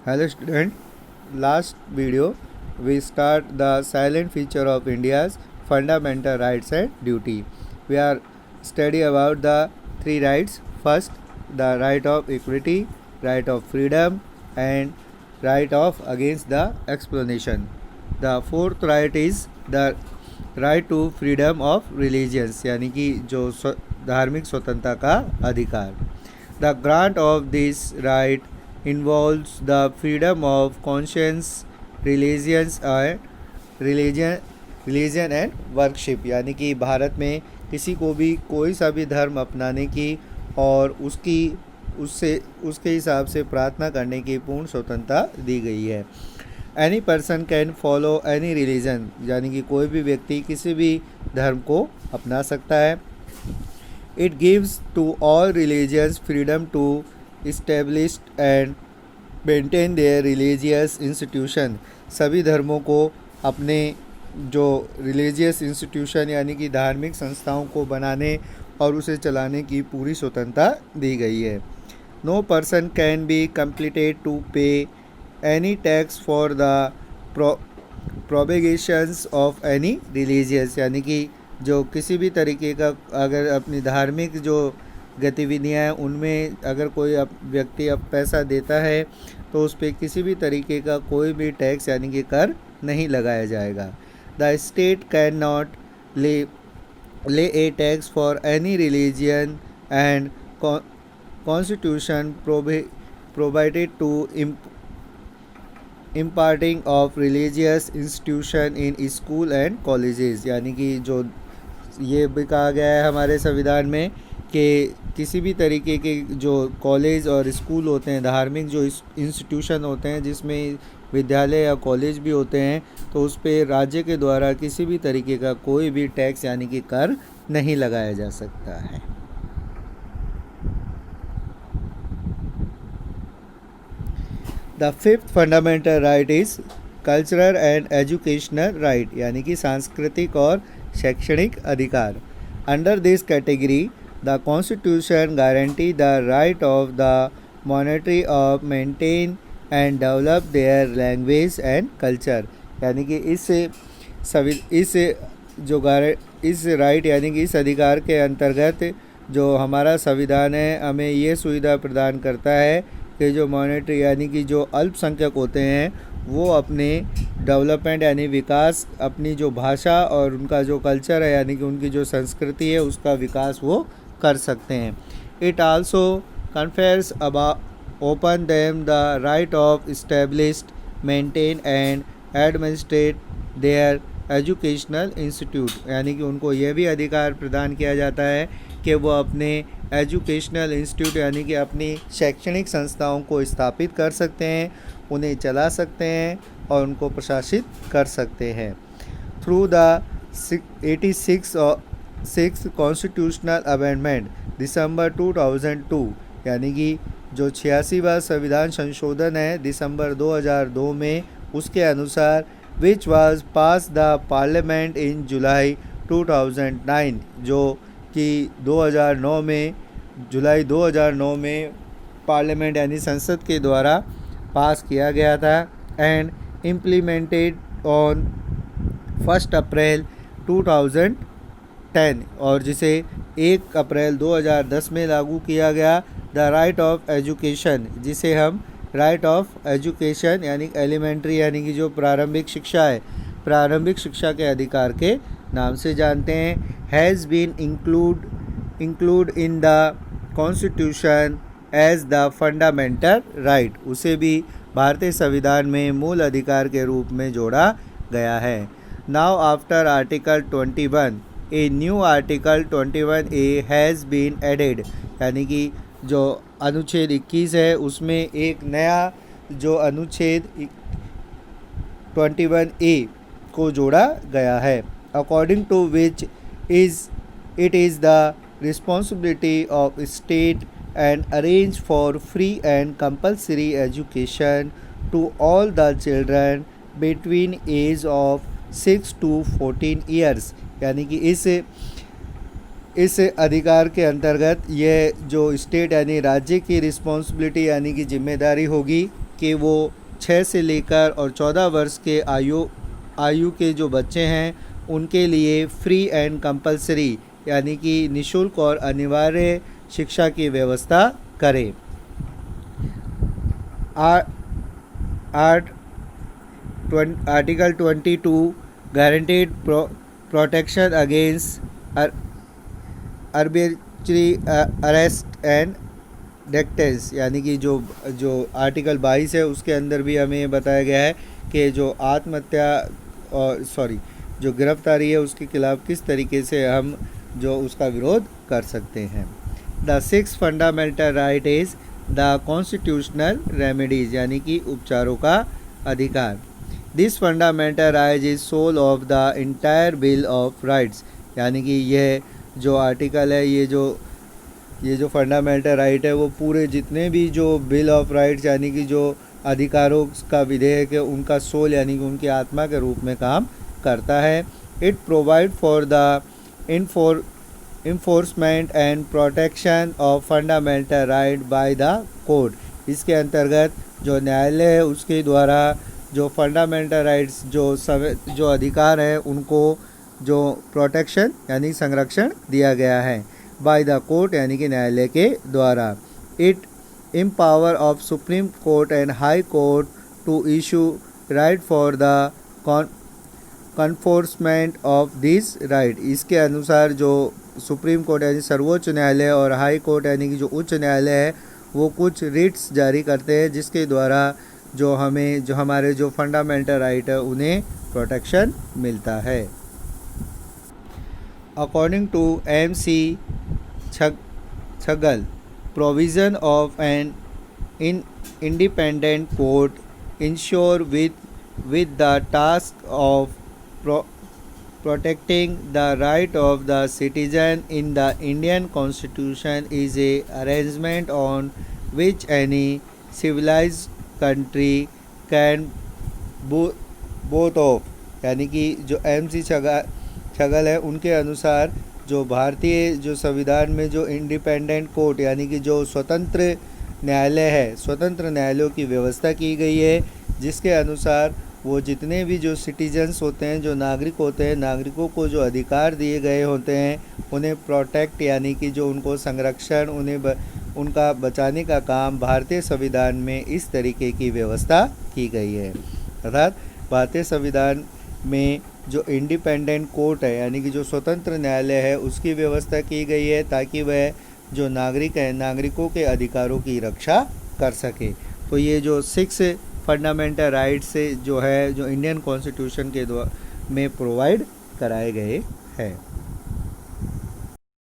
Hello student, last video we start the silent feature of India's fundamental rights and duty. We are study about the three rights. First, the right of equality, right of freedom and right of against the explanation. The fourth right is the right to freedom of religions यानी कि जो धार्मिक स्वतंत्रता का अधिकार. The grant of this right involves the freedom of conscience, religion and worship यानी कि भारत में किसी को भी कोई सा भी धर्म अपनाने की और उसके हिसाब से प्रार्थना करने की पूर्ण स्वतंत्रता दी गई है. Any person can follow any religion यानी कि कोई भी व्यक्ति किसी भी धर्म को अपना सकता है. It gives to all religious freedom to establish and maintain their religious institution. सभी धर्मों को अपने जो रिलीजियस इंस्टीट्यूशन यानी कि धार्मिक संस्थाओं को बनाने और उसे चलाने की पूरी स्वतंत्रता दी गई है. No person can be completed to pay any tax for the propagations of any religious यानी कि जो किसी भी तरीके का अगर अपनी धार्मिक जो गतिविधियाँ हैं उनमें अगर कोई व्यक्ति अब पैसा देता है तो उस पर किसी भी तरीके का कोई भी टैक्स यानी कि कर नहीं लगाया जाएगा. The state can not levy a tax for any religion and constitution provided to imparting of religious institution in school and colleges यानी कि जो ये भी कहा गया है हमारे संविधान में कि किसी भी तरीके के जो कॉलेज और स्कूल होते हैं, धार्मिक जो इंस्टीट्यूशन होते हैं जिसमें विद्यालय या कॉलेज भी होते हैं, तो उस पर राज्य के द्वारा किसी भी तरीके का कोई भी टैक्स यानी कि कर नहीं लगाया जा सकता है. The fifth fundamental right is cultural and educational right यानी कि सांस्कृतिक और शैक्षणिक अधिकार. Under this category the constitution guarantee the right of the monetary of maintain and develop their language and culture यानी कि इस राइट यानी कि इस अधिकार के अंतर्गत जो हमारा संविधान है हमें ये सुविधा प्रदान करता है कि जो मॉनिटरी यानी कि जो अल्पसंख्यक होते हैं वो अपने डेवलपमेंट यानी विकास, अपनी जो भाषा और उनका जो कल्चर है यानी कि उनकी जो संस्कृति है उसका विकास वो कर सकते हैं. It also confers upon them the right of established, maintain and administrate their educational institute यानी कि उनको ये भी अधिकार प्रदान किया जाता है कि वो अपने एजुकेशनल इंस्टीट्यूट यानी कि अपनी शैक्षणिक संस्थाओं को स्थापित कर सकते हैं, उन्हें चला सकते हैं और उनको प्रशासित कर सकते हैं. थ्रू द 86 कॉन्स्टिट्यूशनल अमेंडमेंट दिसंबर 2002 यानी कि जो 86वां संविधान संशोधन है दिसंबर 2002 में, उसके अनुसार which was pass the parliament in July 2009 जो कि 2009 में जुलाई 2009 में पार्लियामेंट यानी संसद के द्वारा पास किया गया था एंड इम्प्लीमेंटेड ऑन 1 अप्रैल 2010 और जिसे 1 अप्रैल 2010 में लागू किया गया. द राइट ऑफ एजुकेशन जिसे हम राइट ऑफ एजुकेशन यानी एलिमेंट्री यानी कि जो प्रारंभिक शिक्षा है, प्रारंभिक शिक्षा के अधिकार के नाम से जानते हैं, has been include in the constitution as the fundamental right. उसे भी भारतीय संविधान में मूल अधिकार के रूप में जोड़ा गया है. Now after article 21 a new article 21A has been added यानी कि जो अनुच्छेद 21 है उसमें एक नया जो अनुच्छेद 21A को जोड़ा गया है. According to which it is the responsibility of state and arrange for free and compulsory education to all the children between age of 6 to 14 years यानी कि इस अधिकार के अंतर्गत ये जो स्टेट यानी राज्य की रिस्पॉन्सिबिलिटी यानी कि जिम्मेदारी होगी कि वो 6 से लेकर और 14 वर्ष के आयु के जो बच्चे हैं उनके लिए फ्री एंड कंपलसरी यानी कि निःशुल्क और अनिवार्य शिक्षा की व्यवस्था करें। Article 22 guaranteed protection against arbitrary arrest and डेक्टेंस यानी कि जो आर्टिकल 22 है उसके अंदर भी हमें ये बताया गया है कि जो आत्महत्या और जो गिरफ्तारी है उसके खिलाफ किस तरीके से हम जो उसका विरोध कर सकते हैं। The 6th fundamental right is the constitutional remedies यानी कि उपचारों का अधिकार। This fundamental right is soul of the entire bill of rights यानी कि यह जो आर्टिकल है ये जो फंडामेंटल राइट है वो पूरे जितने भी जो बिल ऑफ राइट्स यानी कि जो अधिकारों का विधेयक है उनका सोल यानी कि उनकी आत्मा के रूप में काम करता है। It provide for the enforcement and protection of fundamental right by the court. इसके अंतर्गत जो न्यायालय है उसके द्वारा जो फंडामेंटल राइट्स जो अधिकार हैं उनको जो प्रोटेक्शन यानी संरक्षण दिया गया है बाय द कोर्ट यानी कि न्यायालय के द्वारा। It empower of supreme court and high court to issue writ for the enforcement of this right. इसके अनुसार जो सुप्रीम कोर्ट यानी सर्वोच्च न्यायालय और हाई कोर्ट यानी कि जो उच्च न्यायालय है वो कुछ रिट्स जारी करते हैं जिसके द्वारा जो हमारे जो फंडामेंटल राइट है उन्हें प्रोटेक्शन मिलता है। According to MC Chagall, provision of an independent court ensure with the task of protecting the right of the citizen in the Indian Constitution is a arrangement on which any civilized country can both of यानी कि जो MC Chhagal है उनके अनुसार जो भारतीय जो संविधान में जो इंडिपेंडेंट कोर्ट यानी कि जो स्वतंत्र न्यायालय है स्वतंत्र न्यायालयों की व्यवस्था की गई है जिसके अनुसार वो जितने भी जो सिटीजन्स होते हैं जो नागरिक होते हैं नागरिकों को जो अधिकार दिए गए होते हैं उन्हें प्रोटेक्ट यानी कि जो उनको संरक्षण उनका बचाने का काम भारतीय संविधान में इस तरीके की व्यवस्था की गई है। अर्थात भारतीय संविधान में जो इंडिपेंडेंट कोर्ट है यानी कि जो स्वतंत्र न्यायालय है उसकी व्यवस्था की गई है ताकि वह जो नागरिक हैं नागरिकों के अधिकारों की रक्षा कर सके। तो ये जो 6 फंडामेंटल राइट्स से जो है जो इंडियन कॉन्स्टिट्यूशन के में प्रोवाइड कराए गए हैं।